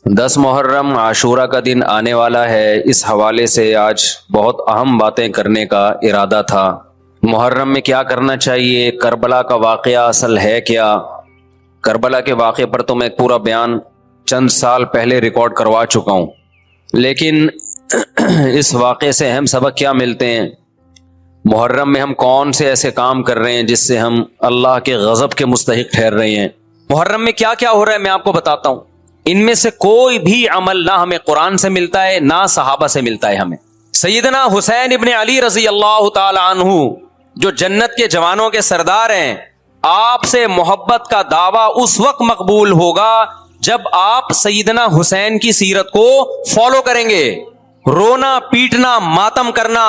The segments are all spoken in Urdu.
10 محرم عاشورہ کا دن آنے والا ہے۔ اس حوالے سے آج بہت اہم باتیں کرنے کا ارادہ تھا۔ محرم میں کیا کرنا چاہیے، کربلا کا واقعہ اصل ہے کیا۔ کربلا کے واقعے پر تو میں پورا بیان چند سال پہلے ریکارڈ کروا چکا ہوں، لیکن اس واقعے سے اہم سبق کیا ملتے ہیں، محرم میں ہم کون سے ایسے کام کر رہے ہیں جس سے ہم اللہ کے غضب کے مستحق ٹھہر رہے ہیں۔ محرم میں کیا کیا ہو رہا ہے میں آپ کو بتاتا ہوں۔ ان میں سے کوئی بھی عمل نہ ہمیں قرآن سے ملتا ہے نہ صحابہ سے ملتا ہے۔ ہمیں سیدنا حسین ابن علی رضی اللہ تعالی عنہ جو جنت کے جوانوں کے سردار ہیں، آپ سے محبت کا دعویٰ اس وقت مقبول ہوگا جب آپ سیدنا حسین کی سیرت کو فالو کریں گے۔ رونا پیٹنا ماتم کرنا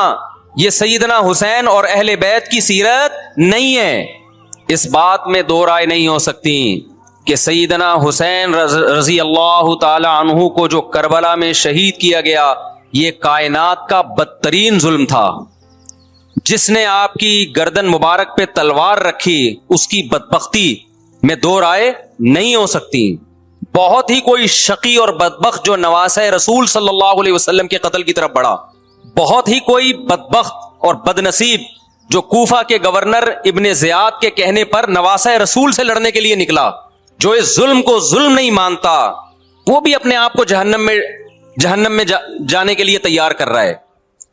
یہ سیدنا حسین اور اہل بیت کی سیرت نہیں ہے۔ اس بات میں دو رائے نہیں ہو سکتی کہ سیدنا حسین رضی اللہ تعالی عنہ کو جو کربلا میں شہید کیا گیا، یہ کائنات کا بدترین ظلم تھا۔ جس نے آپ کی گردن مبارک پہ تلوار رکھی، اس کی بدبختی میں دو رائے نہیں ہو سکتی۔ بہت ہی کوئی شقی اور بدبخت جو نواسہ رسول صلی اللہ علیہ وسلم کے قتل کی طرف بڑھا، بہت ہی کوئی بدبخت اور بدنصیب جو کوفہ کے گورنر ابن زیاد کے کہنے پر نواسہ رسول سے لڑنے کے لیے نکلا، جو اس ظلم کو ظلم نہیں مانتا، وہ بھی اپنے آپ کو جہنم میں جانے کے لیے تیار کر رہا ہے۔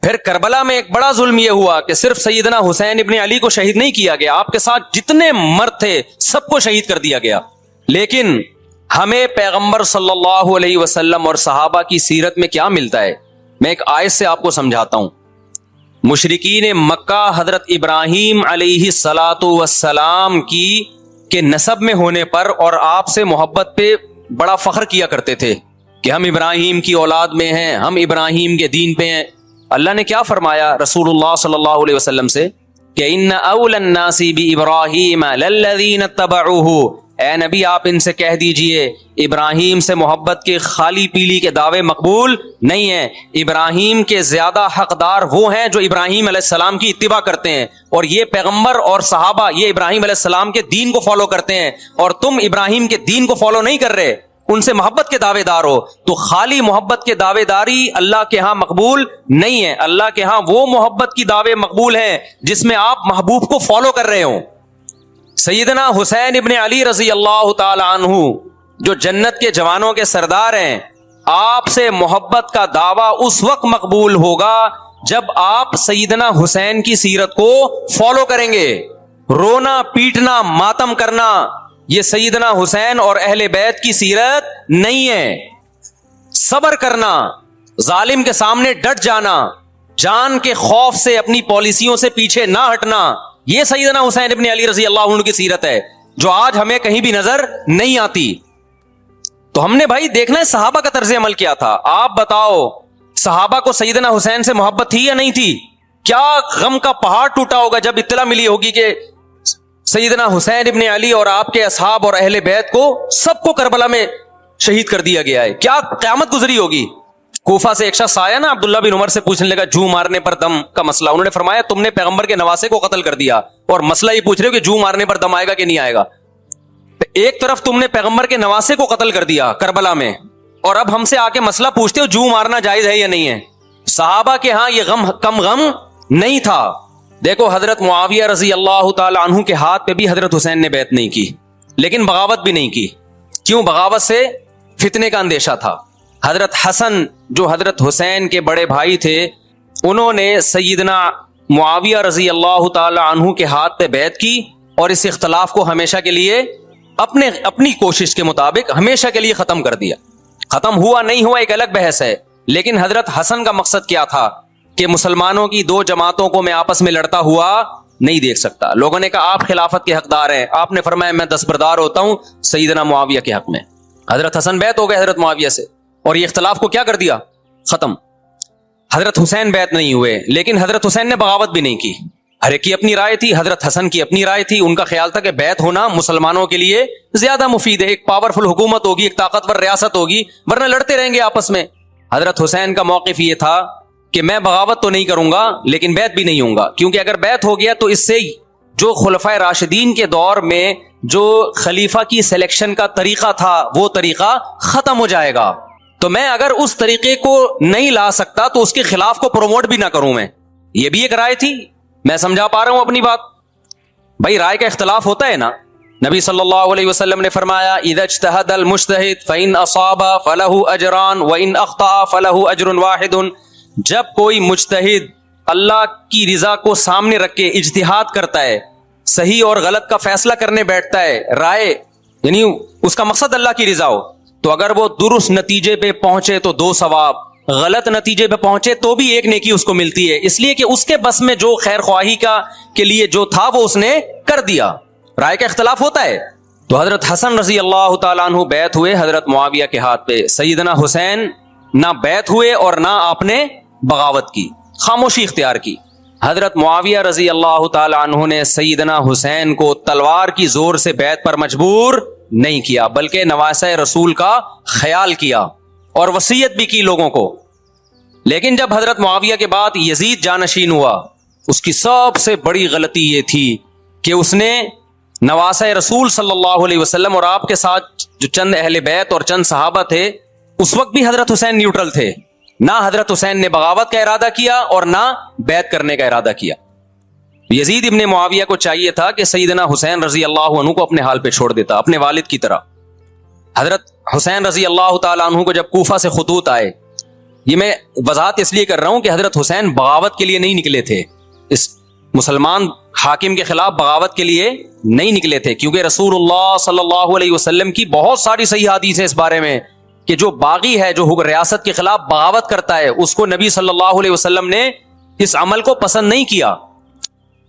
پھر کربلا میں ایک بڑا ظلم یہ ہوا کہ صرف سیدنا حسین ابن علی کو شہید نہیں کیا گیا، آپ کے ساتھ جتنے مرد تھے سب کو شہید کر دیا گیا۔ لیکن ہمیں پیغمبر صلی اللہ علیہ وسلم اور صحابہ کی سیرت میں کیا ملتا ہے، میں ایک آیت سے آپ کو سمجھاتا ہوں۔ مشرکین مکہ حضرت ابراہیم علیہ الصلاۃ والسلام کے نسب میں ہونے پر اور آپ سے محبت پہ بڑا فخر کیا کرتے تھے کہ ہم ابراہیم کی اولاد میں ہیں، ہم ابراہیم کے دین پہ ہیں۔ اللہ نے کیا فرمایا رسول اللہ صلی اللہ علیہ وسلم سے کہ ان اول الناس بابراہیم للذین اتبعوہ، اے نبی آپ ان سے کہہ دیجئے ابراہیم سے محبت کے خالی پیلی کے دعوے مقبول نہیں ہیں۔ ابراہیم کے زیادہ حقدار وہ ہیں جو ابراہیم علیہ السلام کی اتباع کرتے ہیں، اور یہ پیغمبر اور صحابہ یہ ابراہیم علیہ السلام کے دین کو فالو کرتے ہیں، اور تم ابراہیم کے دین کو فالو نہیں کر رہے، ان سے محبت کے دعوے دار ہو۔ تو خالی محبت کے دعوے داری اللہ کے ہاں مقبول نہیں ہے۔ اللہ کے ہاں وہ محبت کی دعوے مقبول ہیں جس میں آپ محبوب کو فالو کر رہے ہوں۔ سیدنا حسین ابن علی رضی اللہ تعالی عنہ جو جنت کے جوانوں کے سردار ہیں، آپ سے محبت کا دعویٰ اس وقت مقبول ہوگا جب آپ سیدنا حسین کی سیرت کو فالو کریں گے۔ رونا پیٹنا ماتم کرنا یہ سیدنا حسین اور اہل بیت کی سیرت نہیں ہے۔ صبر کرنا، ظالم کے سامنے ڈٹ جانا، جان کے خوف سے اپنی پالیسیوں سے پیچھے نہ ہٹنا، یہ سیدنا حسین ابن علی رضی اللہ عنہ کی سیرت ہے جو آج ہمیں کہیں بھی نظر نہیں آتی۔ تو ہم نے بھائی دیکھنا ہے صحابہ کا طرز عمل کیا تھا۔ آپ بتاؤ صحابہ کو سیدنا حسین سے محبت تھی یا نہیں تھی؟ کیا غم کا پہاڑ ٹوٹا ہوگا جب اطلاع ملی ہوگی کہ سیدنا حسین ابن علی اور آپ کے اصحاب اور اہل بیت کو سب کو کربلا میں شہید کر دیا گیا ہے، کیا قیامت گزری ہوگی۔ کوفہ سے ایک شخص آیا نا، عبداللہ بن عمر سے پوچھنے لگا جو مارنے پر دم کا مسئلہ، انہوں نے فرمایا تم نے پیغمبر کے نواسے کو قتل کر دیا اور مسئلہ یہ پوچھ رہے ہو کہ جو مارنے پر دم آئے گا کہ نہیں آئے گا۔ ایک طرف تم نے پیغمبر کے نواسے کو قتل کر دیا کربلا میں، اور اب ہم سے آ کے مسئلہ پوچھتے ہو جو مارنا جائز ہے یا نہیں ہے۔ صحابہ کے ہاں یہ غم کم غم نہیں تھا۔ دیکھو حضرت معاویہ رضی اللہ تعالی عنہ کے ہاتھ پہ بھی حضرت حسین نے بیعت نہیں کی، لیکن بغاوت بھی نہیں کی۔ کیوں؟ بغاوت سے فتنے کا اندیشہ تھا۔ حضرت حسن جو حضرت حسین کے بڑے بھائی تھے، انہوں نے سیدنا معاویہ رضی اللہ تعالی عنہ کے ہاتھ پہ بیعت کی اور اس اختلاف کو ہمیشہ کے لیے اپنی کوشش کے مطابق ہمیشہ کے لیے ختم کر دیا۔ ختم ہوا نہیں ہوا ایک الگ بحث ہے، لیکن حضرت حسن کا مقصد کیا تھا کہ مسلمانوں کی دو جماعتوں کو میں آپس میں لڑتا ہوا نہیں دیکھ سکتا۔ لوگوں نے کہا آپ خلافت کے حقدار ہیں، آپ نے فرمایا میں دستبردار ہوتا ہوں سیدنا معاویہ کے حق میں۔ حضرت حسن بیعت ہو گئے حضرت معاویہ سے اور یہ اختلاف کو کیا کر دیا؟ ختم۔ حضرت حسین بیعت نہیں ہوئے، لیکن حضرت حسین نے بغاوت بھی نہیں کی۔ ہر ایک کی اپنی رائے تھی، حضرت حسن کی اپنی رائے تھی، ان کا خیال تھا کہ بیعت ہونا مسلمانوں کے لیے زیادہ مفید ہے، ایک پاورفل حکومت ہوگی، ایک طاقتور ریاست ہوگی، ورنہ لڑتے رہیں گے آپس میں۔ حضرت حسین کا موقف یہ تھا کہ میں بغاوت تو نہیں کروں گا لیکن بیعت بھی نہیں ہوں گا، کیونکہ اگر بیعت ہو گیا تو اس سے جو خلفائے راشدین کے دور میں جو خلیفہ کی سلیکشن کا طریقہ تھا وہ طریقہ ختم ہو جائے گا۔ تو میں اگر اس طریقے کو نہیں لا سکتا تو اس کے خلاف کو پروموٹ بھی نہ کروں میں. یہ بھی ایک رائے تھی. میں سمجھا پا رہا ہوں اپنی بات؟ بھائی رائے کا اختلاف ہوتا ہے نا. نبی صلی اللہ علیہ وسلم نے فرمایا اذا اجتہد المجتہد فإن اصاب فلہ اجران وإن اخطأ فلہ اجر واحد. جب کوئی مجتہد اللہ کی رضا کو سامنے رکھ کے اجتہاد کرتا ہے, صحیح اور غلط کا فیصلہ کرنے بیٹھتا ہے, رائے یعنی اس کا مقصد اللہ کی رضا ہو, تو اگر وہ درست نتیجے پہ پہنچے تو 2 ثواب, غلط نتیجے پہ پہنچے تو بھی 1 نیکی اس کو ملتی ہے, اس لیے کہ اس کے بس میں جو خیر خواہی کے لیے جو تھا وہ اس نے کر دیا. رائے کا اختلاف ہوتا ہے. تو حضرت حسن رضی اللہ تعالیٰ عنہ بیعت ہوئے حضرت معاویہ کے ہاتھ پہ. سیدنا حسین نہ بیعت ہوئے اور نہ آپ نے بغاوت کی, خاموشی اختیار کی. حضرت معاویہ رضی اللہ تعالیٰ عنہ نے سیدنا حسین کو تلوار کی زور سے بیعت پر مجبور نہیں کیا, بلکہ نواسہ رسول کا خیال کیا اور وصیت بھی کی لوگوں کو. لیکن جب حضرت معاویہ کے بعد یزید جانشین ہوا, اس کی سب سے بڑی غلطی یہ تھی کہ اس نے نواسہ رسول صلی اللہ علیہ وسلم اور آپ کے ساتھ جو چند اہل بیت اور چند صحابہ تھے, اس وقت بھی حضرت حسین نیوٹرل تھے. نہ حضرت حسین نے بغاوت کا ارادہ کیا اور نہ بیعت کرنے کا ارادہ کیا. یزید ابن معاویہ کو چاہیے تھا کہ سیدنا حسین رضی اللہ عنہ کو اپنے حال پہ چھوڑ دیتا, اپنے والد کی طرح. حضرت حسین رضی اللہ تعالیٰ عنہ کو جب کوفہ سے خطوط آئے, یہ میں وضاحت اس لیے کر رہا ہوں کہ حضرت حسین بغاوت کے لیے نہیں نکلے تھے, اس مسلمان حاکم کے خلاف بغاوت کے لیے نہیں نکلے تھے, کیونکہ رسول اللہ صلی اللہ علیہ وسلم کی بہت ساری صحیح حدیث ہے اس بارے میں کہ جو باغی ہے, جو ریاست کے خلاف بغاوت کرتا ہے, اس کو نبی صلی اللہ علیہ وسلم نے اس عمل کو پسند نہیں کیا.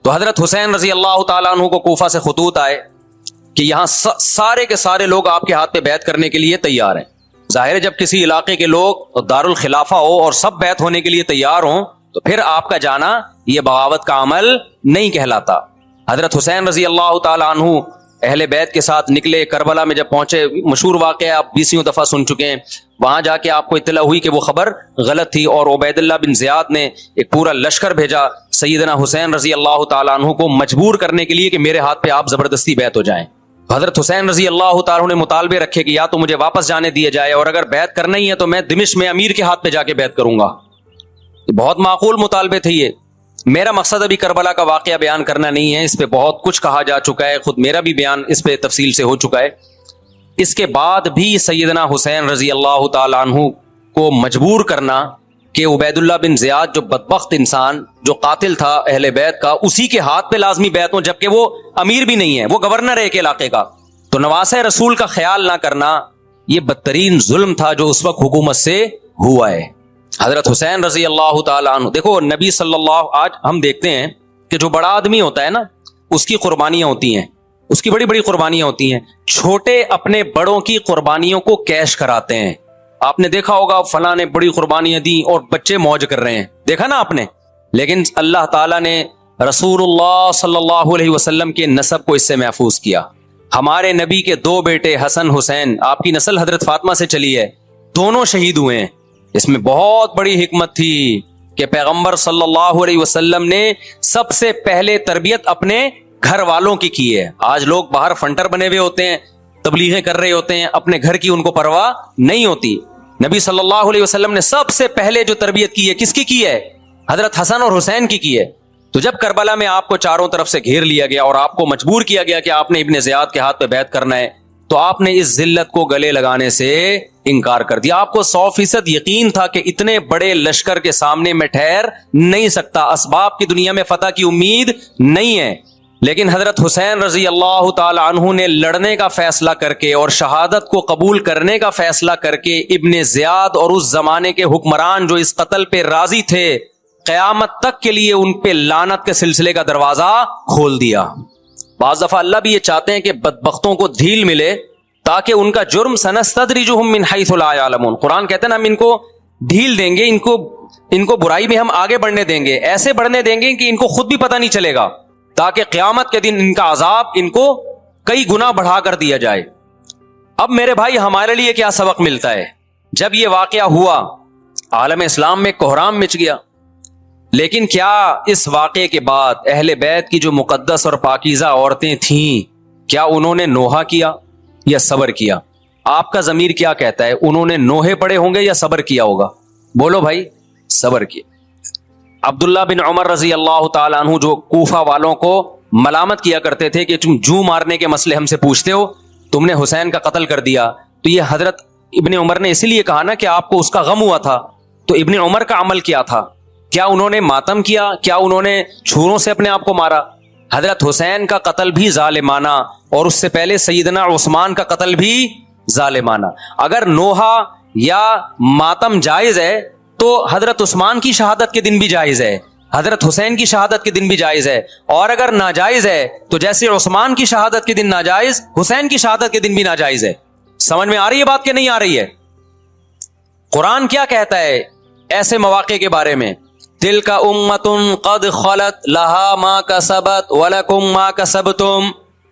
تو حضرت حسین رضی اللہ تعالیٰ عنہ کو کوفہ سے خطوط آئے کہ یہاں سارے کے سارے لوگ آپ کے ہاتھ پہ بیعت کرنے کے لیے تیار ہیں. ظاہر ہے جب کسی علاقے کے لوگ دارالخلافہ ہو اور سب بیعت ہونے کے لیے تیار ہوں تو پھر آپ کا جانا یہ بغاوت کا عمل نہیں کہلاتا. حضرت حسین رضی اللہ تعالیٰ عنہ اہل بیت کے ساتھ نکلے. کربلا میں جب پہنچے, مشہور واقعہ آپ 20 دفعہ سن چکے ہیں, وہاں جا کے آپ کو اطلاع ہوئی کہ وہ خبر غلط تھی اور عبید اللہ بن زیاد نے ایک پورا لشکر بھیجا سیدنا حسین رضی اللہ تعالیٰ عنہ کو مجبور کرنے کے لیے کہ میرے ہاتھ پہ آپ زبردستی بیعت ہو جائیں. حضرت حسین رضی اللہ تعالیٰ عنہ نے مطالبے رکھے کہ یا تو مجھے واپس جانے دیا جائے, اور اگر بیعت کرنا ہی ہے تو میں دمشق میں امیر کے ہاتھ پہ جا کے بیعت کروں گا. بہت معقول مطالبے تھے یہ. میرا مقصد ابھی کربلا کا واقعہ بیان کرنا نہیں ہے, اس پہ بہت کچھ کہا جا چکا ہے, خود میرا بھی بیان اس پہ تفصیل سے ہو چکا ہے. اس کے بعد بھی سیدنا حسین رضی اللہ تعالیٰ عنہ کو مجبور کرنا کہ عبید اللہ بن زیاد جو بدبخت انسان جو قاتل تھا اہل بیت کا, اسی کے ہاتھ پہ لازمی بیعت ہوں, جبکہ وہ امیر بھی نہیں ہے, وہ گورنر ہے ایک علاقے کا. تو نواسہ رسول کا خیال نہ کرنا یہ بدترین ظلم تھا جو اس وقت حکومت سے ہوا ہے. حضرت حسین رضی اللہ تعالیٰ عنہ, دیکھو نبی صلی اللہ, آج ہم دیکھتے ہیں کہ جو بڑا آدمی ہوتا ہے نا, اس کی قربانیاں ہوتی ہیں, اس کی بڑی بڑی قربانیاں ہوتی ہیں. چھوٹے اپنے بڑوں کی قربانیوں کو کیش کراتے ہیں. آپ نے دیکھا ہوگا فلاں نے بڑی قربانیاں دی اور بچے موج کر رہے ہیں, دیکھا نا آپ نے. لیکن اللہ تعالیٰ نے رسول اللہ صلی اللہ علیہ وسلم کے نسب کو اس سے محفوظ کیا. ہمارے نبی کے 2 بیٹے حسن حسین, آپ کی نسل حضرت فاطمہ سے چلی ہے, دونوں شہید ہوئے ہیں. اس میں بہت بڑی حکمت تھی کہ پیغمبر صلی اللہ علیہ وسلم نے سب سے پہلے تربیت اپنے گھر والوں کی ہے. آج لوگ باہر فنٹر بنے ہوئے ہوتے ہیں, تبلیغیں کر رہے ہوتے ہیں, اپنے گھر کی ان کو پرواہ نہیں ہوتی. نبی صلی اللہ علیہ وسلم نے سب سے پہلے جو تربیت کی ہے, کس کی ہے؟ حضرت حسن اور حسین کی ہے. تو جب کربلا میں آپ کو چاروں طرف سے گھیر لیا گیا اور آپ کو مجبور کیا گیا کہ آپ نے ابن زیاد کے ہاتھ پہ بیعت کرنا ہے, تو آپ نے اس ذلت کو گلے لگانے سے انکار کر دیا. آپ کو 100% یقین تھا کہ اتنے بڑے لشکر کے سامنے میں ٹھہر نہیں سکتا, اسباب کی دنیا میں فتح کی امید نہیں ہے. لیکن حضرت حسین رضی اللہ تعالی عنہ نے لڑنے کا فیصلہ کر کے اور شہادت کو قبول کرنے کا فیصلہ کر کے ابن زیاد اور اس زمانے کے حکمران جو اس قتل پہ راضی تھے, قیامت تک کے لیے ان پہ لعنت کے سلسلے کا دروازہ کھول دیا. بعض دفعہ اللہ بھی یہ چاہتے ہیں کہ بدبختوں کو دھیل ملے تاکہ ان کا جرم سنستدرجہم من حیث لا یعلمون. قرآن کہتے ہیں نا, ہم ان کو ڈھیل دیں گے, ان کو برائی میں ہم آگے بڑھنے دیں گے, ایسے بڑھنے دیں گے کہ ان کو خود بھی پتہ نہیں چلے گا, تاکہ قیامت کے دن ان کا عذاب ان کو کئی گنا بڑھا کر دیا جائے. اب میرے بھائی ہمارے لیے کیا سبق ملتا ہے؟ جب یہ واقعہ ہوا عالم اسلام میں کوہرام مچ گیا, لیکن کیا اس واقعے کے بعد اہل بیت کی جو مقدس اور پاکیزہ عورتیں تھیں, کیا انہوں نے نوحہ کیا یا صبر کیا؟ آپ کا ضمیر کیا کہتا ہے؟ انہوں نے نوحے پڑے ہوں گے یا صبر کیا ہوگا؟ بولو بھائی، صبر کیا۔ عبداللہ بن عمر رضی اللہ تعالیٰ عنہ جو کوفہ والوں کو ملامت کیا کرتے تھے کہ تم جو مارنے کے مسئلے ہم سے پوچھتے ہو، تم نے حسین کا قتل کر دیا، تو یہ حضرت ابن عمر نے اسی لیے کہا نا کہ آپ کو اس کا غم ہوا تھا۔ تو ابن عمر کا عمل کیا تھا؟ کیا انہوں نے ماتم کیا؟ کیا انہوں نے چھروں سے اپنے آپ کو مارا؟ حضرت حسین کا قتل بھی ظالمانہ، اور اس سے پہلے سیدنا عثمان کا قتل بھی ظالمانہ۔ اگر نوحہ یا ماتم جائز ہے تو حضرت عثمان کی شہادت کے دن بھی جائز ہے، حضرت حسین کی شہادت کے دن بھی جائز ہے، اور اگر ناجائز ہے تو جیسے عثمان کی شہادت کے دن ناجائز، حسین کی شہادت کے دن بھی ناجائز ہے۔ سمجھ میں آ رہی ہے بات کہ نہیں آ رہی ہے؟ قرآن کیا کہتا ہے ایسے مواقع کے بارے میں؟ تلک امۃ قد خلت لہا ما کسبت ولکم ما کسبتم۔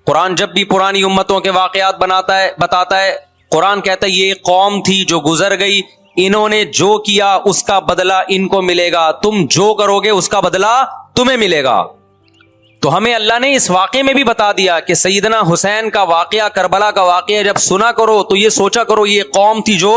قرآن جب بھی پرانی امتوں کے واقعات بتاتا ہے، قرآن کہتا ہے یہ قوم تھی جو گزر گئی، انہوں نے جو کیا اس کا بدلہ ان کو ملے گا، تم جو کرو گے اس کا بدلہ تمہیں ملے گا۔ تو ہمیں اللہ نے اس واقعے میں بھی بتا دیا کہ سیدنا حسین کا واقعہ، کربلا کا واقعہ جب سنا کرو تو یہ سوچا کرو یہ قوم تھی جو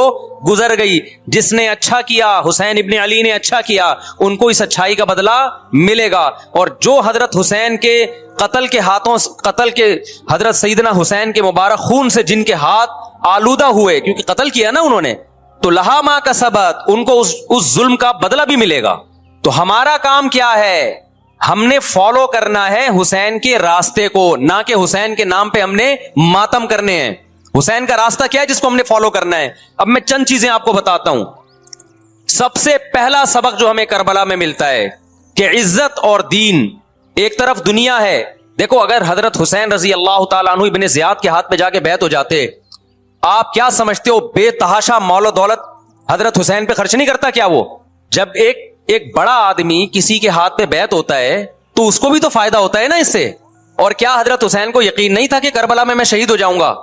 گزر گئی، جس نے اچھا کیا، حسین ابن علی نے اچھا کیا، ان کو اس اچھائی کا بدلہ ملے گا۔ اور جو حضرت حسین کے قتل کے حضرت سیدنا حسین کے مبارک خون سے جن کے ہاتھ آلودہ ہوئے، کیونکہ قتل کیا نا انہوں نے، تو لہا ما کسبت، ان کو اس ظلم کا بدلہ بھی ملے گا۔ تو ہمارا کام کیا ہے؟ ہم نے فالو کرنا ہے حسین کے راستے کو، نہ کہ حسین کے نام پہ ہم نے ماتم کرنے ہیں۔ حسین کا راستہ کیا ہے جس کو ہم نے فالو کرنا ہے؟ اب میں چند چیزیں آپ کو بتاتا ہوں۔ سب سے پہلا سبق جو ہمیں کربلا میں ملتا ہے کہ عزت اور دین، ایک طرف دنیا ہے۔ دیکھو اگر حضرت حسین رضی اللہ تعالیٰ عنہ ابن زیاد کے ہاتھ پہ جا کے بیعت ہو جاتے، آپ کیا سمجھتے ہو بے تحاشا مال و دولت حضرت حسین پہ خرچ نہیں کرتا کیا؟ وہ جب ایک بڑا آدمی کسی کے ہاتھ پہ بیعت ہوتا ہے تو اس کو بھی تو فائدہ ہوتا ہے نا اس سے۔ اور کیا حضرت حسین کو یقین نہیں تھا کہ کربلا میں شہید ہو جاؤں گا؟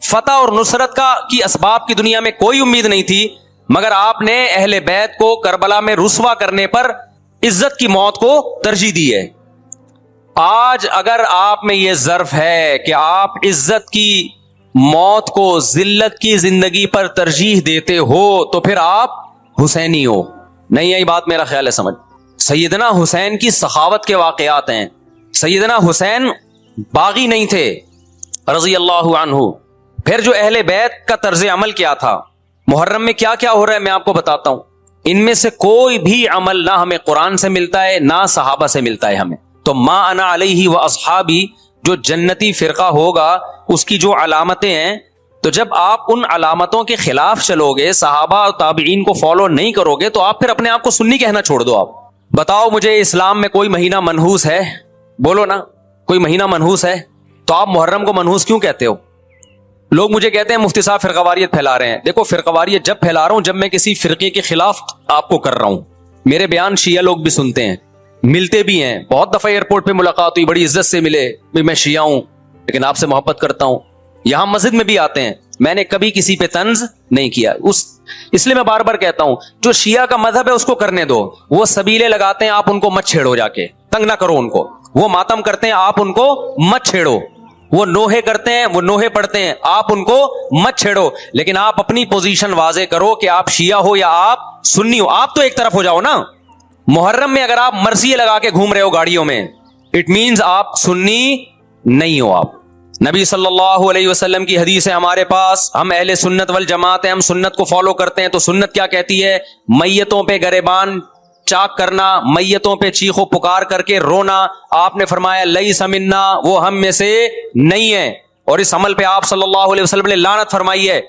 فتح اور نصرت کی اسباب کی دنیا میں کوئی امید نہیں تھی، مگر آپ نے اہل بیت کو کربلا میں رسوا کرنے پر عزت کی موت کو ترجیح دی ہے۔ آج اگر آپ میں یہ ظرف ہے کہ آپ عزت کی موت کو ذلت کی زندگی پر ترجیح دیتے ہو تو پھر آپ حسینی ہو۔ نہیں یہی بات میرا خیال ہے سمجھ۔ سیدنا حسین کی سخاوت کے واقعات ہیں۔ سیدنا حسین باغی نہیں تھے رضی اللہ عنہ۔ پھر جو اہل بیت کا طرز عمل کیا تھا، محرم میں کیا کیا ہو رہا ہے میں آپ کو بتاتا ہوں۔ ان میں سے کوئی بھی عمل نہ ہمیں قرآن سے ملتا ہے نہ صحابہ سے ملتا ہے ہمیں۔ تو ما انا علیہ و اصحابی جو جنتی فرقہ ہوگا اس کی جو علامتیں ہیں، تو جب آپ ان علامتوں کے خلاف چلو گے، صحابہ اور تابعین کو فالو نہیں کرو گے، تو آپ پھر اپنے آپ کو سنی کہنا چھوڑ دو۔ آپ بتاؤ مجھے اسلام میں کوئی مہینہ منحوس ہے؟ بولو نا، کوئی مہینہ منحوس ہے؟ تو آپ محرم کو منحوس کیوں کہتے ہو؟ لوگ مجھے کہتے ہیں مفتی صاحب فرقہ واریت پھیلا رہے ہیں۔ دیکھو فرقہ واریت جب پھیلا رہا ہوں جب میں کسی فرقے کے خلاف آپ کو کر رہا ہوں۔ میرے بیان شیعہ لوگ بھی سنتے ہیں، ملتے بھی ہیں، بہت دفعہ ایئرپورٹ پہ ملاقات ہوئی، بڑی عزت سے ملے، میں شیعہ ہوں لیکن آپ سے محبت کرتا ہوں۔ یہاں مسجد میں بھی آتے ہیں، میں نے کبھی کسی پہ طنز نہیں کیا۔ اس لیے میں بار بار کہتا ہوں جو شیعہ کا مذہب ہے اس کو کرنے دو۔ وہ سبیلے لگاتے ہیں، آپ ان کو مت چھیڑو، جا کے تنگ نہ کرو ان کو۔ وہ ماتم کرتے ہیں، آپ ان کو مت چھیڑو۔ وہ نوحے کرتے ہیں، وہ نوحے پڑھتے ہیں، آپ ان کو مت چھیڑو۔ لیکن آپ اپنی پوزیشن واضح کرو کہ آپ شیعہ ہو یا آپ سنی ہو، آپ تو ایک طرف ہو جاؤ نا۔ محرم میں اگر آپ مرثیے لگا کے گھوم رہے ہو گاڑیوں میں، اٹ مینز آپ سنی نہیں ہو۔ آپ نبی صلی اللہ علیہ وسلم کی حدیث ہے ہمارے پاس، ہم اہل سنت والجماعت ہیں، ہم سنت کو فالو کرتے ہیں۔ تو سنت کیا کہتی ہے؟ میتوں پہ گریبان چاک کرنا، میتوں پہ چیخ و پکار کر کے رونا۔ آپ نے فرمایا لیس منا، وہ ہم میں سے نہیں ہے۔ اور اس عمل پہ آپ صلی اللہ علیہ وسلم نے لعنت فرمائی ہے۔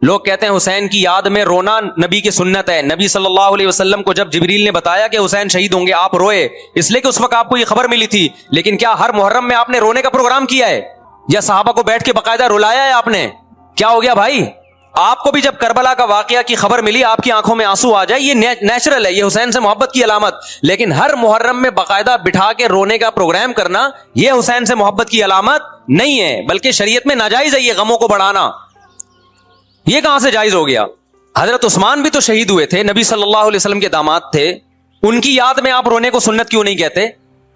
لوگ کہتے ہیں حسین کی یاد میں رونا نبی کی سنت ہے۔ نبی صلی اللہ علیہ وسلم کو جب جبریل نے بتایا کہ حسین شہید ہوں گے، آپ روئے، اس لیے کہ اس وقت آپ کو یہ خبر ملی تھی۔ لیکن کیا ہر محرم میں آپ نے رونے کا پروگرام کیا ہے یا صحابہ کو بیٹھ کے باقاعدہ رلایا ہے آپ نے؟ کیا ہو گیا بھائی؟ آپ کو بھی جب کربلا کا واقعہ کی خبر ملی آپ کی آنکھوں میں آنسو آ جائے، یہ نیچرل ہے، یہ حسین سے محبت کی علامت۔ لیکن ہر محرم میں باقاعدہ بٹھا کے رونے کا پروگرام کرنا یہ حسین سے محبت کی علامت نہیں ہے، بلکہ شریعت میں ناجائز ہے یہ غموں کو بڑھانا۔ یہ کہاں سے جائز ہو گیا؟ حضرت عثمان بھی تو شہید ہوئے تھے، نبی صلی اللہ علیہ وسلم کے داماد تھے، ان کی یاد میں آپ رونے کو سنت کیوں نہیں کہتے؟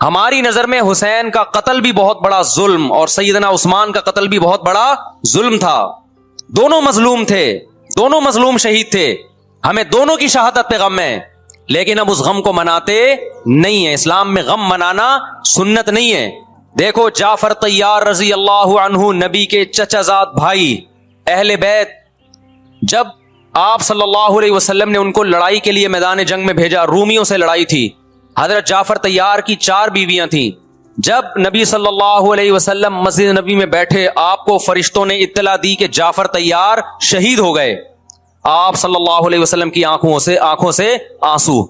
ہماری نظر میں حسین کا قتل بھی بہت بڑا ظلم اور سیدنا عثمان کا قتل بھی بہت بڑا ظلم تھا۔ دونوں مظلوم تھے, دونوں مظلوم شہید تھے, ہمیں دونوں کی شہادت پہ غم ہے, لیکن اب اس غم کو مناتے نہیں ہیں. اسلام میں غم منانا سنت نہیں ہے. دیکھو جعفر طیار رضی اللہ عنہ, نبی کے چچا زاد بھائی, اہل بیت, جب آپ صلی اللہ علیہ وسلم نے ان کو لڑائی کے لیے میدان جنگ میں بھیجا, رومیوں سے لڑائی تھی, حضرت جعفر طیار کی 4 بیویاں تھیں. جب نبی صلی اللہ علیہ وسلم مسجد نبی میں بیٹھے, آپ کو فرشتوں نے اطلاع دی کہ جعفر طیار شہید ہو گئے. آپ صلی اللہ علیہ وسلم کی آنکھوں سے آنسو,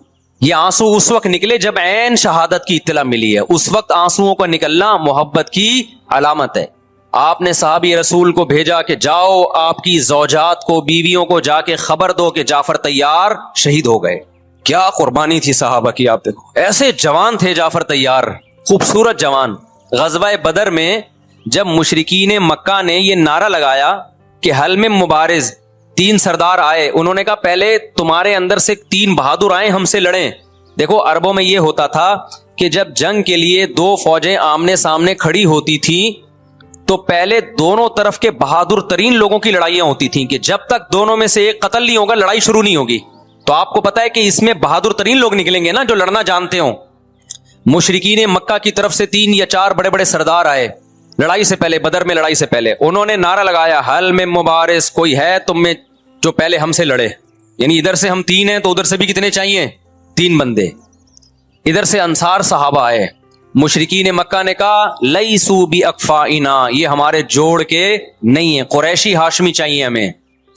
یہ آنسو اس وقت نکلے جب عین شہادت کی اطلاع ملی ہے. اس وقت آنسوؤں کا نکلنا محبت کی علامت ہے. آپ نے صحابی رسول کو بھیجا کہ جاؤ آپ کی زوجات کو, بیویوں کو جا کے خبر دو کہ جعفر طیار شہید ہو گئے. کیا قربانی تھی صحابہ کی, آپ دیکھو ایسے جوان تھے جعفر طیار, خوبصورت جوان. غزوہ بدر میں جب مشرکین مکہ نے یہ نعرہ لگایا کہ حل میں مبارز, 3 سردار آئے, انہوں نے کہا پہلے تمہارے اندر سے 3 بہادر آئیں, ہم سے لڑیں. دیکھو عربوں میں یہ ہوتا تھا کہ جب جنگ کے لیے 2 فوجیں آمنے سامنے کھڑی ہوتی تھیں تو پہلے دونوں طرف کے بہادر ترین لوگوں کی لڑائیاں ہوتی تھیں کہ جب تک دونوں میں سے ایک قتل نہیں ہوگا لڑائی شروع نہیں ہوگی. تو آپ کو پتا ہے کہ اس میں بہادر ترین لوگ نکلیں گے نا, جو لڑنا جانتے ہوں. مشرکین مکہ کی طرف سے 3 یا 4 بڑے بڑے سردار آئے لڑائی سے پہلے, بدر میں لڑائی سے پہلے. انہوں نے نعرہ لگایا حل میں مبارز, کوئی ہے تم میں جو پہلے ہم سے لڑے. یعنی ادھر سے ہم 3 ہیں تو ادھر سے بھی کتنے چاہیے, 3 بندے. ادھر سے انصار صحابہ آئے. مشرکین مکہ نے کہا لیسو بی اکفائنا, یہ ہمارے جوڑ کے نہیں ہیں, قریشی ہاشمی چاہیے, ہمیں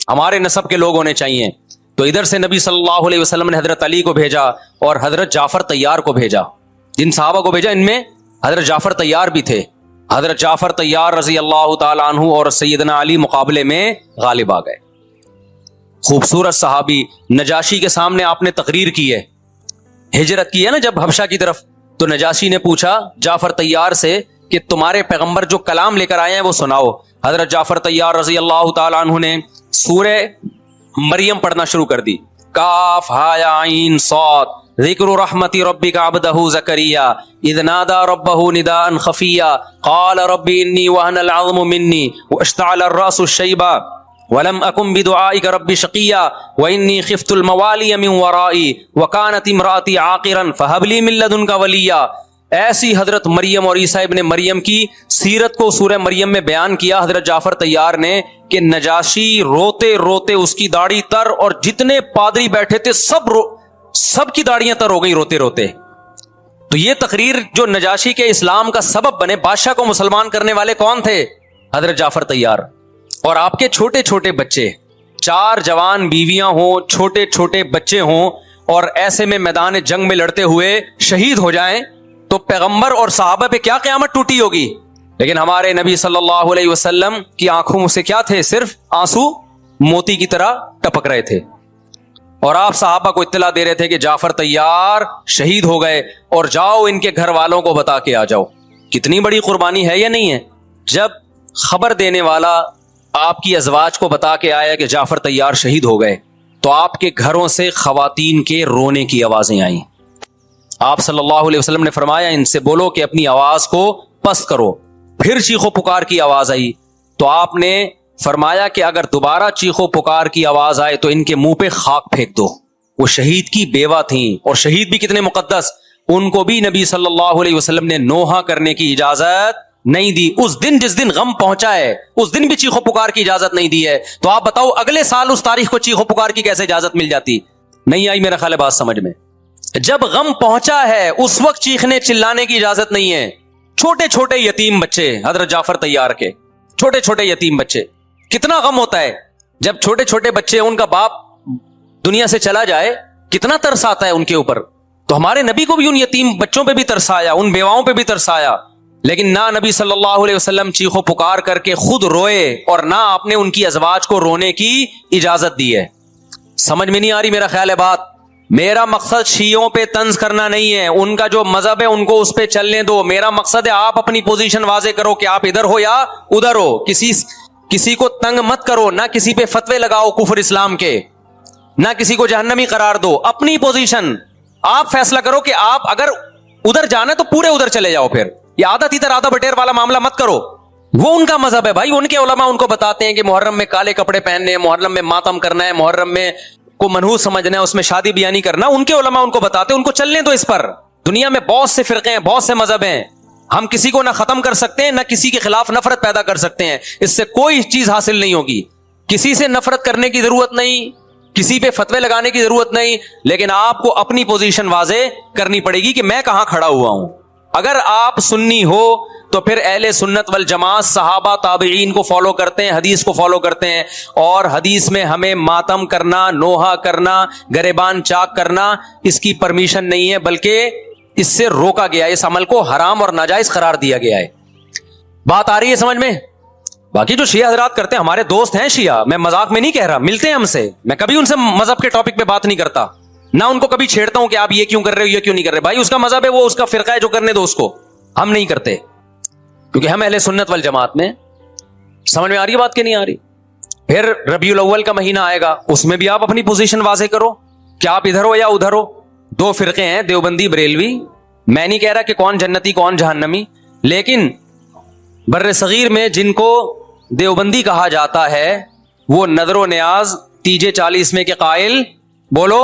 ہمارے نسب کے لوگ ہونے چاہیے. تو ادھر سے نبی صلی اللہ علیہ وسلم نے حضرت علی کو بھیجا اور حضرت جعفر طیار کو بھیجا. جن صحابہ کو بھیجا ان میں حضرت جعفر طیار بھی تھے. حضرت جعفر طیار رضی اللہ تعالی عنہ اور سیدنا علی مقابلے میں غالب آ گئے. خوبصورت صحابی, نجاشی کے سامنے آپ نے تقریر کی ہے, ہجرت کی ہے نا جب حبشہ کی طرف, تو نجاشی نے پوچھا جعفر طیار سے کہ تمہارے پیغمبر جو کلام لے کر آئے ہیں وہ سناؤ. حضرت جعفر طیار رضی اللہ تعالی عنہ نے سورہ مریم پڑھنا شروع کر دی. کاف ہا یا عین صاد, ذکر رحمت ربک عبدہ زکریا اذ نادى ربه نداء خفیا قال رب انی وهن العظم منی واشتعل الراس شیبا ولم اکن بدعائک رب شقیا وانی خفت الموالی من ورائی وکانت امراتی عاقرا فہب لی من لدنک ولیا. ایسی حضرت مریم اور عیسیٰ ابن مریم کی سیرت کو سورہ مریم میں بیان کیا حضرت جعفر طیار نے کہ نجاشی روتے روتے, اس کی داڑھی تر, اور جتنے پادری بیٹھے تھے سب کی داڑیاں تر ہو گئی روتے روتے. تو یہ تقریر جو نجاشی کے اسلام کا سبب بنے, بادشاہ کو مسلمان کرنے والے کون تھے, حضرت جعفر طیار. اور آپ کے چھوٹے چھوٹے بچے, 4 جوان بیویاں ہوں, چھوٹے چھوٹے بچے ہوں, اور ایسے میں میدان جنگ میں لڑتے ہوئے شہید ہو جائیں تو پیغمبر اور صحابہ پہ کیا قیامت ٹوٹی ہوگی. لیکن ہمارے نبی صلی اللہ علیہ وسلم کی آنکھوں سے کیا تھے, صرف آنسو موتی کی طرح ٹپک رہے تھے. اور آپ صحابہ کو اطلاع دے رہے تھے کہ جعفر طیار شہید ہو گئے, اور جاؤ ان کے گھر والوں کو بتا کے آ جاؤ. کتنی بڑی قربانی ہے یا نہیں ہے. جب خبر دینے والا آپ کی ازواج کو بتا کے آیا کہ جعفر طیار شہید ہو گئے تو آپ کے گھروں سے خواتین کے رونے کی آوازیں آئیں. آپ صلی اللہ علیہ وسلم نے فرمایا ان سے بولو کہ اپنی آواز کو پست کرو. پھر چیخو پکار کی آواز آئی تو آپ نے فرمایا کہ اگر دوبارہ چیخو پکار کی آواز آئے تو ان کے منہ پہ خاک پھینک دو. وہ شہید کی بیوہ تھیں, اور شہید بھی کتنے مقدس, ان کو بھی نبی صلی اللہ علیہ وسلم نے نوحہ کرنے کی اجازت نہیں دی. اس دن جس دن غم پہنچا ہے اس دن بھی چیخو پکار کی اجازت نہیں دی ہے. تو آپ بتاؤ اگلے سال اس تاریخ کو چیخو پکار کی کیسے اجازت مل جاتی. نہیں آئی میرا خیال ہے بات سمجھ میں. جب غم پہنچا ہے اس وقت چیخنے چلانے کی اجازت نہیں ہے. چھوٹے چھوٹے یتیم بچے, حضرت جعفر طیار کے چھوٹے چھوٹے یتیم بچے, کتنا غم ہوتا ہے جب چھوٹے چھوٹے بچے, ان کا باپ دنیا سے چلا جائے, کتنا ترس آتا ہے ان کے اوپر. تو ہمارے نبی کو بھی ان یتیم بچوں پہ بھی ترس آیا, ان بیواؤں پہ بھی ترس آیا. لیکن نہ نبی صلی اللہ علیہ وسلم چیخو پکار کر کے خود روئے, اور نہ آپ نے ان کی ازواج کو رونے کی اجازت دی ہے. سمجھ میں نہیں آ رہی میرا خیال ہے بات. میرا مقصد شیعوں پہ طنز کرنا نہیں ہے, ان کا جو مذہب ہے ان کو اس پہ چلنے دو. میرا مقصد ہے آپ اپنی پوزیشن واضح کرو کہ آپ ادھر ہو یا ادھر ہو. کسی کو تنگ مت کرو, نہ کسی پہ فتوے لگاؤ کفر اسلام کے, نہ کسی کو جہنمی قرار دو. اپنی پوزیشن آپ فیصلہ کرو کہ آپ اگر ادھر جانا ہے تو پورے ادھر چلے جاؤ. پھر یہ آدھا تیتر آدھا بٹیر والا معاملہ مت کرو. وہ ان کا مذہب ہے بھائی. ان کے علماء ان کو بتاتے ہیں کہ محرم میں کالے کپڑے پہننے ہیں, محرم میں ماتم کرنا ہے, محرم میں کو منحوس سمجھنا ہے, اس میں شادی بیاہ نہیں کرنا. ان کے علماء ان کو بتاتے ہیں, ان کو چلنے دو اس پر. دنیا میں بہت سے فرقے ہیں, بہت سے مذہب ہیں, ہم کسی کو نہ ختم کر سکتے ہیں نہ کسی کے خلاف نفرت پیدا کر سکتے ہیں. اس سے کوئی چیز حاصل نہیں ہوگی. کسی سے نفرت کرنے کی ضرورت نہیں, کسی پہ فتوے لگانے کی ضرورت نہیں, لیکن آپ کو اپنی پوزیشن واضح کرنی پڑے گی کہ میں کہاں کھڑا ہوا ہوں. اگر آپ سنی ہو تو پھر اہل سنت والجماعت صحابہ تابعین کو فالو کرتے ہیں, حدیث کو فالو کرتے ہیں, اور حدیث میں ہمیں ماتم کرنا, نوحہ کرنا, گریبان چاک کرنا اس کی پرمیشن نہیں ہے, بلکہ اس سے روکا گیا ہے, اس عمل کو حرام اور ناجائز قرار دیا گیا ہے. بات آ رہی ہے سمجھ میں؟ باقی جو شیعہ حضرات کرتے ہیں, ہمارے دوست ہیں شیعہ, میں مذاق میں نہیں کہہ رہا, ملتے ہیں ہم سے, میں کبھی ان سے مذہب کے ٹاپک پہ بات نہیں کرتا, نہ ان کو کبھی چھیڑتا ہوں کہ آپ یہ کیوں کر رہے ہو, یہ کیوں نہیں کر رہے. بھائی اس کا مذہب ہے, وہ اس کا فرقہ ہے, جو کرنے دو اس کو. ہم نہیں کرتے کیونکہ ہم اہل سنت والجماعت میں. سمجھ میں آ رہی ہے بات کہ نہیں آ رہی؟ پھر ربیع الاول کا مہینہ آئے گا, اس میں بھی آپ اپنی پوزیشن واضح کرو کہ آپ ادھر ہو یا ادھر ہو. دو فرقے ہیں, دیوبندی بریلوی. میں نہیں کہہ رہا کہ کون جنتی کون جہنمی, لیکن بر صغیر میں جن کو دیوبندی کہا جاتا ہے وہ نظر و نیاز تیجے 40 میں کے قائل بولو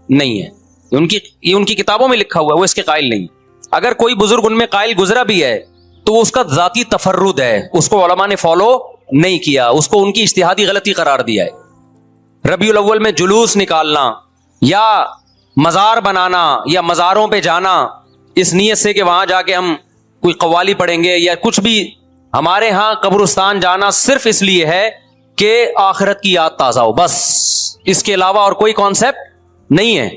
نہیں ہے. یہ ان کی کتابوں میں لکھا ہوا ہے, وہ اس کے قائل نہیں. اگر کوئی بزرگ ان میں قائل گزرا بھی ہے تو وہ اس کا ذاتی تفرد ہے, اس کو علماء نے فالو نہیں کیا, اس کو ان کی اجتہادی غلطی قرار دیا ہے. ربیع الاول میں جلوس نکالنا یا مزار بنانا یا مزاروں پہ جانا اس نیت سے کہ وہاں جا کے ہم کوئی قوالی پڑھیں گے یا کچھ بھی, ہمارے ہاں قبرستان جانا صرف اس لیے ہے کہ آخرت کی یاد تازہ ہو, بس. اس کے علاوہ اور کوئی کانسیپٹ نہیں ہے.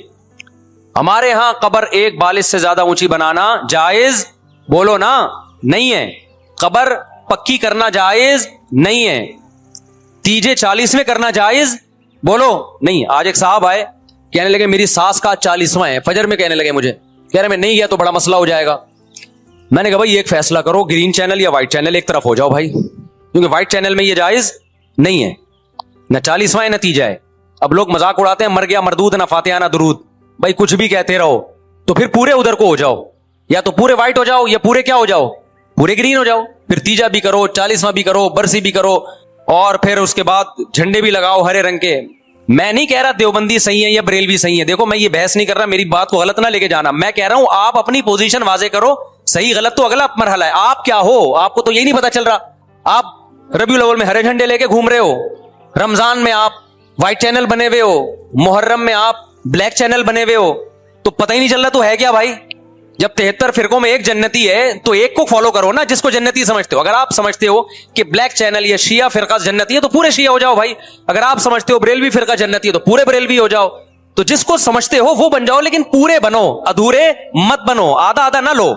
ہمارے ہاں قبر ایک بالش سے زیادہ اونچی بنانا جائز بولو نا نہیں ہے. قبر پکی کرنا جائز نہیں ہے. تیجے 40 میں کرنا جائز بولو نہیں. آج ایک صاحب آئے, کہنے لگے میری ساس کا 40واں ہے, فجر میں کہنے لگے مجھے, کہہ رہے میں نہیں گیا تو بڑا مسئلہ ہو جائے گا. میں نے کہا بھائی ایک فیصلہ کرو, گرین چینل یا وائٹ چینل, ایک طرف ہو جاؤ بھائی, کیونکہ وائٹ چینل میں یہ جائز نہیں ہے, نہ 40واں نتیجہ ہے. اب لوگ مذاق اڑاتے ہیں مر گیا مردود نہ فاتحہ نہ درود. بھائی کچھ بھی کہتے رہو, تو پھر پورے ادھر کو ہو جاؤ, یا تو پورے وائٹ ہو جاؤ یا پورے کیا ہو جاؤ, پورے گرین ہو جاؤ. پھر تیجا بھی کرو, 40واں بھی کرو, برسی بھی کرو, اور پھر اس کے بعد جھنڈے بھی لگاؤ ہرے رنگ کے. میں نہیں کہہ رہا دیوبندی صحیح ہے یا بریلوی صحیح ہے, دیکھو میں یہ بحث نہیں کر رہا, میری بات کو غلط نہ لے کے جانا. میں کہہ رہا ہوں آپ اپنی پوزیشن واضح کرو, صحیح غلط تو اگلا مرحلہ ہے. آپ کیا ہو, آپ کو تو یہی نہیں پتا چل رہا. آپ ربیع الاول میں ہرے جھنڈے لے کے گھوم رہے ہو, رمضان میں آپ وائٹ چینل بنے ہوئے ہو, محرم میں آپ بلیک چینل بنے ہوئے ہو, تو پتہ ہی نہیں چل رہا تو ہے کیا بھائی. جب 73 فرقوں میں ایک جنتی ہے تو ایک کو فالو کرو نا, جس کو جنتی سمجھتے ہو. اگر آپ سمجھتے ہو کہ بلیک چینل یا شیعہ فرقہ جنتی ہے تو پورے شیعہ ہو جاؤ بھائی. اگر آپ سمجھتے ہو بریلوی فرقہ جنتی ہے تو پورے بریلوی ہو جاؤ. تو جس کو سمجھتے ہو وہ بن جاؤ, لیکن پورے بنو, ادھورے مت بنو, آدھا آدھا نہ لو.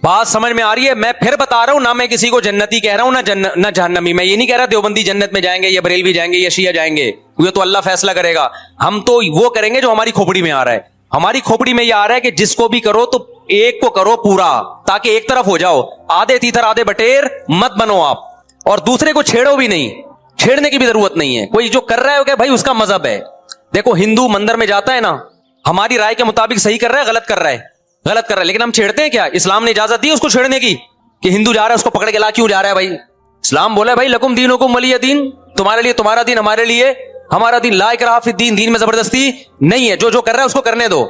بات سمجھ میں آ رہی ہے؟ میں پھر بتا رہا ہوں, نہ میں کسی کو جنتی کہہ رہا ہوں نہ جہنمی. میں یہ نہیں کہہ رہا دیوبندی جنت میں جائیں گے یا بریلوی جائیں گے یا شیعہ جائیں گے, یہ تو اللہ فیصلہ کرے گا. ہم تو وہ کریں گے جو ہماری کھوپڑی میں آ رہا ہے. ہماری کھوپڑی میں یہ آ رہا ہے کہ جس کو بھی کرو تو ایک کو کرو پورا, تاکہ ایک طرف ہو جاؤ. آدھے تیتر آدھے بٹیر مت بنو آپ, اور دوسرے کو چھیڑو بھی نہیں, چھیڑنے کی بھی ضرورت نہیں ہے. کوئی جو کر رہا ہے کہ بھائی اس کا مذہب ہے. دیکھو ہندو مندر میں جاتا ہے نا, ہماری رائے کے مطابق صحیح کر رہا ہے غلط کر رہا ہے, غلط کر رہا ہے, لیکن ہم چھیڑتے ہیں کیا؟ اسلام نے اجازت دی اس کو چھیڑنے کی کہ ہندو جا رہا ہے اس کو پکڑ کے لا کیوں جا رہا ہے بھائی. اسلام بولا بھائی لکم دینکم ولی دین, تمہارے لیے تمہارا دین, ہمارے لیے ہمارا دین. لا اکراہ فی الدین, دین میں زبردستی نہیں ہے, جو کر رہا ہے اس کو کرنے دو.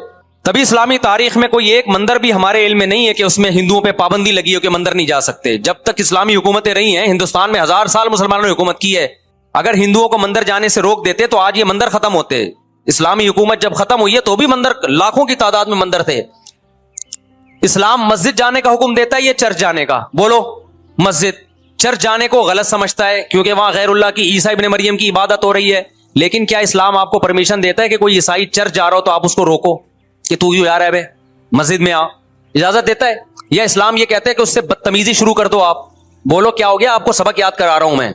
تبھی اسلامی تاریخ میں کوئی ایک مندر بھی ہمارے علم میں نہیں ہے کہ اس میں ہندوؤں پہ پابندی لگی ہو کہ مندر نہیں جا سکتے. جب تک اسلامی حکومتیں رہی ہیں, ہندوستان میں 1000 سال مسلمانوں نے حکومت کی ہے. اگر ہندوؤں کو مندر جانے سے روک دیتے تو آج یہ مندر ختم ہوتے. اسلامی حکومت جب ختم ہوئی ہے تو بھی مندر, لاکھوں کی تعداد میں مندر تھے. اسلام مسجد جانے کا حکم دیتا ہے, یہ چرچ جانے کا. بولو مسجد, چرچ جانے کو غلط سمجھتا ہے کیونکہ وہاں غیر اللہ کی, عیسیٰ ابن مریم کی عبادت ہو رہی ہے. لیکن کیا اسلام آپ کو پرمیشن دیتا ہے کہ کوئی عیسائی چرچ جا رہا ہو تو آپ اس کو روکو کہ تو یوں جا رہا ہے بے مسجد میں آ؟ اجازت دیتا ہے؟ یا اسلام یہ کہتا ہے کہ اس سے بدتمیزی شروع کر دو آپ؟ بولو کیا ہو گیا, آپ کو سبق یاد کرا رہا ہوں میں,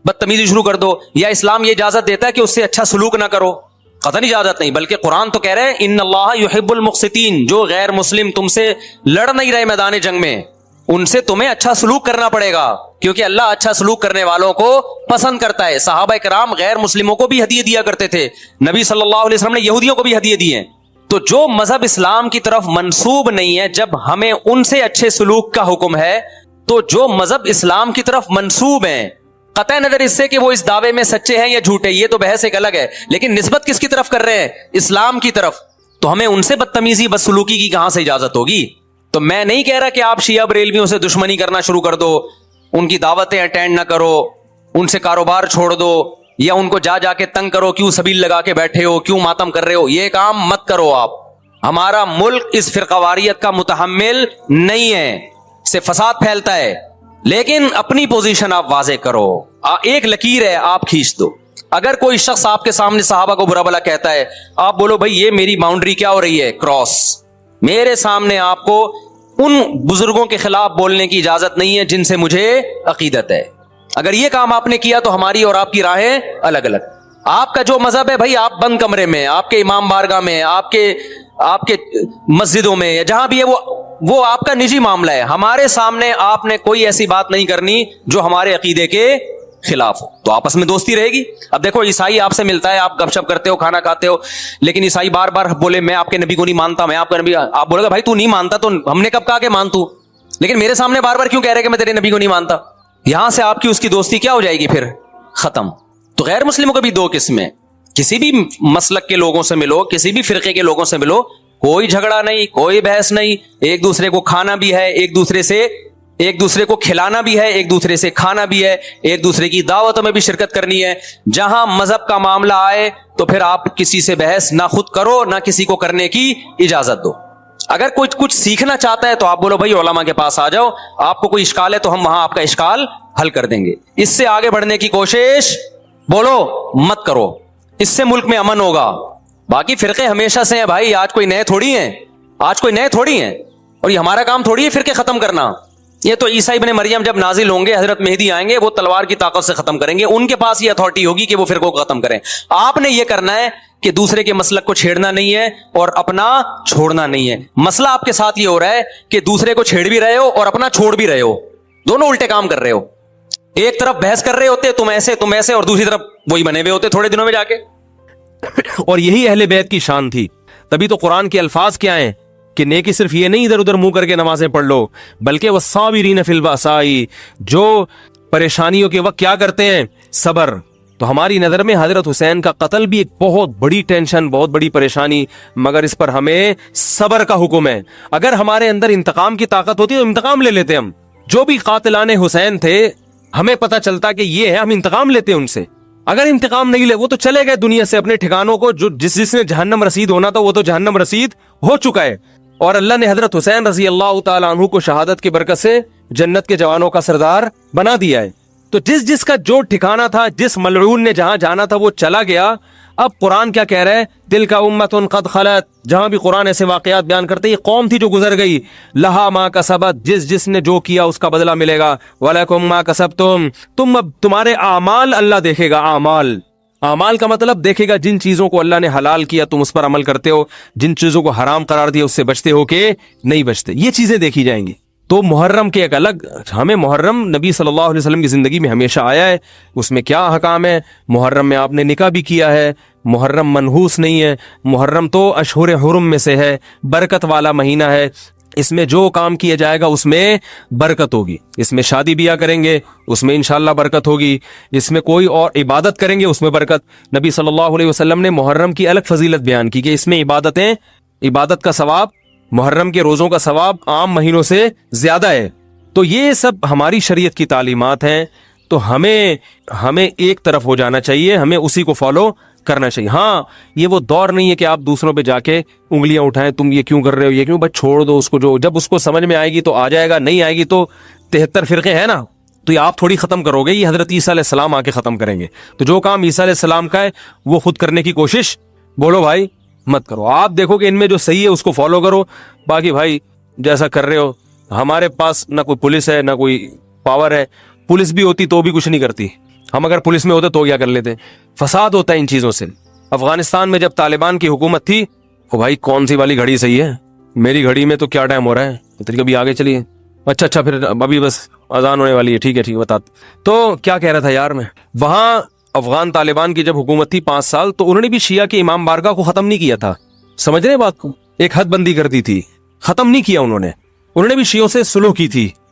بدتمیزی شروع کر دو. یا اسلام یہ اجازت دیتا ہے کہ اس سے اچھا سلوک نہ کرو؟ قطعاً اجازت نہیں, بلکہ قرآن تو کہہ رہے ہیں ان اللہ یحب المقسطین, جو غیر مسلم تم سے لڑ نہیں رہے میدان جنگ میں, ان سے تمہیں اچھا سلوک کرنا پڑے گا, کیونکہ اللہ اچھا سلوک کرنے والوں کو پسند کرتا ہے. صحابہ کرام غیر مسلموں کو بھی ہدیے دیا کرتے تھے, نبی صلی اللہ علیہ وسلم نے یہودیوں کو بھی ہدیے دیے. تو جو مذہب اسلام کی طرف منسوب نہیں ہے, جب ہمیں ان سے اچھے سلوک کا حکم ہے تو جو مذہب اسلام کی طرف منسوب ہیں، قطع نظر اس سے کہ وہ اس دعوے میں سچے ہیں یا جھوٹے، یہ تو بحث ایک الگ ہے، لیکن نسبت کس کی طرف کر رہے ہیں؟ اسلام کی طرف، تو ہمیں ان سے بدتمیزی بدسلوکی کی کہاں سے اجازت ہوگی؟ تو میں نہیں کہہ رہا کہ آپ شیعہ بریلویوں سے دشمنی کرنا شروع کر دو، ان کی دعوتیں اٹینڈ نہ کرو، ان سے کاروبار چھوڑ دو، یا ان کو جا کے تنگ کرو، کیوں سبیل لگا کے بیٹھے ہو، کیوں ماتم کر رہے ہو، یہ کام مت کرو آپ. ہمارا ملک اس فرقہ واریت کا متحمل نہیں ہے، اس سے فساد پھیلتا ہے. لیکن اپنی پوزیشن آپ واضح کرو، ایک لکیر ہے آپ کھینچ دو. اگر کوئی شخص آپ کے سامنے صحابہ کو برا بھلا کہتا ہے، آپ بولو بھائی یہ میری باؤنڈری کیا ہو رہی ہے، کراس. میرے سامنے آپ کو ان بزرگوں کے خلاف بولنے کی اجازت نہیں ہے جن سے مجھے عقیدت ہے. اگر یہ کام آپ نے کیا تو ہماری اور آپ کی راہیں الگ الگ. آپ کا جو مذہب ہے بھائی، آپ بند کمرے میں، آپ کے امام بارگاہ میں، آپ کے مسجدوں میں، یا جہاں بھی ہے وہ آپ کا نجی معاملہ ہے. ہمارے سامنے آپ نے کوئی ایسی بات نہیں کرنی جو ہمارے عقیدے کے خلاف ہو، تو آپس میں دوستی رہے گی. اب دیکھو عیسائی آپ سے ملتا ہے، آپ گپ شپ کرتے ہو، کھانا کھاتے ہو، لیکن عیسائی بار بار بولے میں آپ کے نبی کو نہیں مانتا، میں آپ کا نبی، آپ بولے گا بھائی تو نہیں مانتا تو ہم نے کب کہا کہ مان تو، لیکن میرے سامنے بار بار کیوں کہہ رہے کہ میں تیرے نبی کو نہیں مانتا؟ یہاں سے آپ کی اس کی دوستی کیا ہو جائے گی؟ پھر ختم. تو غیر مسلموں کو بھی دو قسمیں، کسی بھی مسلک کے لوگوں سے ملو، کسی بھی فرقے کے لوگوں سے ملو، کوئی جھگڑا نہیں، کوئی بحث نہیں، ایک دوسرے کو کھانا بھی ہے، ایک دوسرے کو کھلانا بھی ہے، ایک دوسرے سے کھانا بھی ہے، ایک دوسرے کی دعوتوں میں بھی شرکت کرنی ہے. جہاں مذہب کا معاملہ آئے تو پھر آپ کسی سے بحث نہ خود کرو نہ کسی کو کرنے کی اجازت دو. اگر کوئی کچھ سیکھنا چاہتا ہے تو آپ بولو بھائی علماء کے پاس آ جاؤ، آپ کو کوئی اشکال ہے تو ہم وہاں آپ کا اشکال حل کر دیں گے. اس سے آگے بڑھنے کی کوشش بولو مت کرو، اس سے ملک میں امن ہوگا. باقی فرقے ہمیشہ سے ہیں بھائی، آج کوئی نئے تھوڑی ہیں، اور یہ ہمارا کام تھوڑی ہے فرقے ختم کرنا. یہ تو عیسیٰ ابن مریم جب نازل ہوں گے، حضرت مہدی آئیں گے، وہ تلوار کی طاقت سے ختم کریں گے، ان کے پاس یہ اتھارٹی ہوگی کہ وہ فرقوں کو ختم کریں. آپ نے یہ کرنا ہے کہ دوسرے کے مسلک کو چھیڑنا نہیں ہے اور اپنا چھوڑنا نہیں ہے. مسئلہ آپ کے ساتھ یہ ہو رہا ہے کہ دوسرے کو چھیڑ بھی رہے ہو اور اپنا چھوڑ بھی رہے ہو، دونوں الٹے کام کر رہے ہو. ایک طرف بحث کر رہے ہوتے تم ایسے، اور دوسری طرف وہی بنے ہوئے ہوتے تھوڑے دنوں میں جا کے. اور یہی اہل بیت کی شان تھی. تبھی تو قرآن کے الفاظ کیا ہیں کہ نیکی صرف یہ نہیں ادھر ادھر منہ کر کے نمازیں پڑھ لو، بلکہ والصابرین فی البأساء، جو پریشانیوں کے وقت کیا کرتے ہیں؟ صبر. تو ہماری نظر میں حضرت حسین کا قتل بھی ایک بہت بڑی ٹینشن، بہت بڑی پریشانی، مگر اس پر ہمیں صبر کا حکم ہے. اگر ہمارے اندر انتقام کی طاقت ہوتی تو انتقام لے لیتے. ہم جو بھی قاتلان حسین تھے ہمیں پتہ چلتا کہ یہ ہے، ہم انتقام لیتے ان سے. اگر انتقام نہیں لے، وہ تو چلے گئے دنیا سے اپنے ٹھکانوں کو، جو جس نے جہنم رسید ہونا تھا وہ تو جہنم رسید ہو چکا ہے. اور اللہ نے حضرت حسین رضی اللہ تعالی عنہ کو شہادت کی برکت سے جنت کے جوانوں کا سردار بنا دیا ہے. تو جس کا جو ٹھکانہ تھا، جس ملعون نے جہاں جانا تھا وہ چلا گیا. اب قرآن کیا کہہ رہا ہے؟ تلک امۃ قد خلت. جہاں بھی قرآن ایسے واقعات بیان کرتے، یہ قوم تھی جو گزر گئی. لہا ما کسبت، جس نے جو کیا اس کا بدلہ ملے گا. ولکم ما کسبتم، اب تمہارے اعمال اللہ دیکھے گا. اعمال کا مطلب دیکھے گا جن چیزوں کو اللہ نے حلال کیا تم اس پر عمل کرتے ہو، جن چیزوں کو حرام قرار دیا اس سے بچتے ہو کہ نہیں بچتے، یہ چیزیں دیکھی جائیں گی. تو محرم کے ایک الگ، ہمیں محرم نبی صلی اللہ علیہ وسلم کی زندگی میں ہمیشہ آیا ہے، اس میں کیا احکام ہے. محرم میں آپ نے نکاح بھی کیا ہے. محرم منحوس نہیں ہے. محرم تو اشہر حرم میں سے ہے، برکت والا مہینہ ہے. اس میں جو کام کیا جائے گا اس میں برکت ہوگی. اس میں شادی بیاہ کریں گے اس میں انشاءاللہ برکت ہوگی. اس میں کوئی اور عبادت کریں گے اس میں برکت. نبی صلی اللہ علیہ وسلم نے محرم کی الگ فضیلت بیان کی کہ اس میں عبادت کا ثواب، محرم کے روزوں کا ثواب عام مہینوں سے زیادہ ہے. تو یہ سب ہماری شریعت کی تعلیمات ہیں. تو ہمیں ایک طرف ہو جانا چاہیے، ہمیں اسی کو فالو کرنا چاہیے. ہاں یہ وہ دور نہیں ہے کہ آپ دوسروں پہ جا کے انگلیاں اٹھائیں، تم یہ کیوں کر رہے ہو، یہ کیوں، بس چھوڑ دو اس کو. جو جب اس کو سمجھ میں آئے گی تو آ جائے گا، نہیں آئے گی تو 73 فرقے ہیں نا، تو یہ آپ تھوڑی ختم کرو گے، یہ حضرت عیسیٰ علیہ السلام آ کے ختم کریں گے. تو جو کام عیسیٰ علیہ السلام کا ہے وہ خود کرنے کی کوشش بولو بھائی مت کرو. آپ دیکھو کہ ان میں جو صحیح ہے اس کو فالو کرو. باقی بھائی جیسا کر رہے ہو، ہمارے پاس نہ کوئی پولیس ہے نہ کوئی پاور ہے. پولیس بھی ہوتی تو بھی کچھ نہیں کرتی. ہم اگر پولیس میں ہوتے تو کیا کر لیتے. فساد ہوتا ہے ان چیزوں سے. افغانستان میں جب طالبان کی حکومت تھی، او بھائی کون سی والی گھڑی صحیح ہے، میری گھڑی میں تو کیا ٹائم ہو رہا ہے، تو کبھی آگے چلیے. اچھا پھر ابھی بس اذان ہونے والی ہے، ٹھیک ہے بتا. تو کیا کہہ رہا تھا یار میں، وہاں افغان طالبان کی جب حکومت تھی 5 سال، تو انہوں نے بھی شیعہ کے امام بارگاہ کو ختم نہیں کیا تھا. سمجھ رہے بات کو؟ ایک حد بندی کر دی تھی، ختم نہیں کیا انہوں نے بھی شیعوں سے سلوح کی تھی.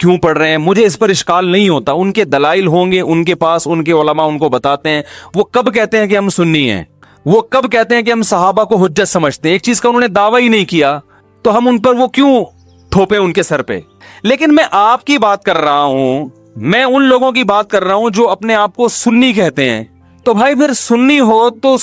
کیوں پڑھ رہے ہیں مجھے اس پر اشکال نہیں ہوتا. ان کے دلائل ہوں گے ان کے پاس, ان کے علماء ان کو بتاتے ہیں. وہ کب کہتے ہیں کہ ہم سنی ہیں, وہ کب کہتے ہیں کہ ہم صحابہ کو حجت سمجھتے ہیں؟ ایک چیز کا انہوں نے دعویٰ ہی نہیں کیا تو ہم ان پر وہ کیوں تھوپے ان کے سر پہ؟ لیکن میں آپ کی بات کر رہا ہوں, میں ان لوگوں کی بات کر رہا ہوں جو اپنے آپ کو سنی کہتے ہیں. تو بھائی پھر سنی ہو تو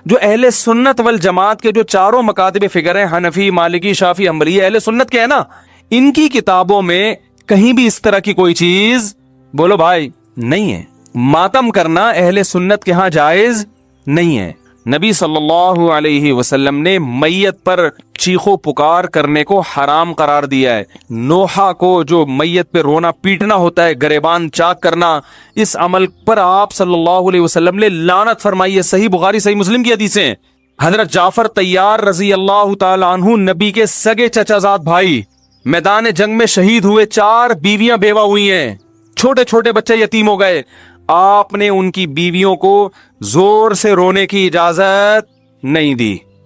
جو اہل سنت والجماعت کے جو چاروں مکاتب فکر ہیں, حنفی, مالکی, شافعی, حنبلی, اہل سنت کے ہیں نا, ان کی کتابوں میں کہیں بھی اس طرح کی کوئی چیز بولو بھائی نہیں ہے. ماتم کرنا اہل سنت کے ہاں جائز نہیں ہے. نبی صلی اللہ علیہ وسلم نے میت پر چیخو پکار کرنے کو حرام قرار دیا ہے. نوحہ کو جو میت پہ رونا پیٹنا ہوتا ہے, گریبان چاک کرنا, اس عمل پر آپ صلی اللہ علیہ وسلم نے لعنت فرمائی ہے. صحیح بخاری صحیح مسلم کی حدیثیں ہیں. حضرت جعفر طیار رضی اللہ تعالی عنہ نبی کے سگے چچا زاد بھائی میدان جنگ میں شہید ہوئے, 4 بیویاں بیوہ ہوئی ہیں, چھوٹے چھوٹے بچے یتیم ہو گئے. آپ نے ان کی بیویوں کو زور سے رونے کی اجازت نہیں دی.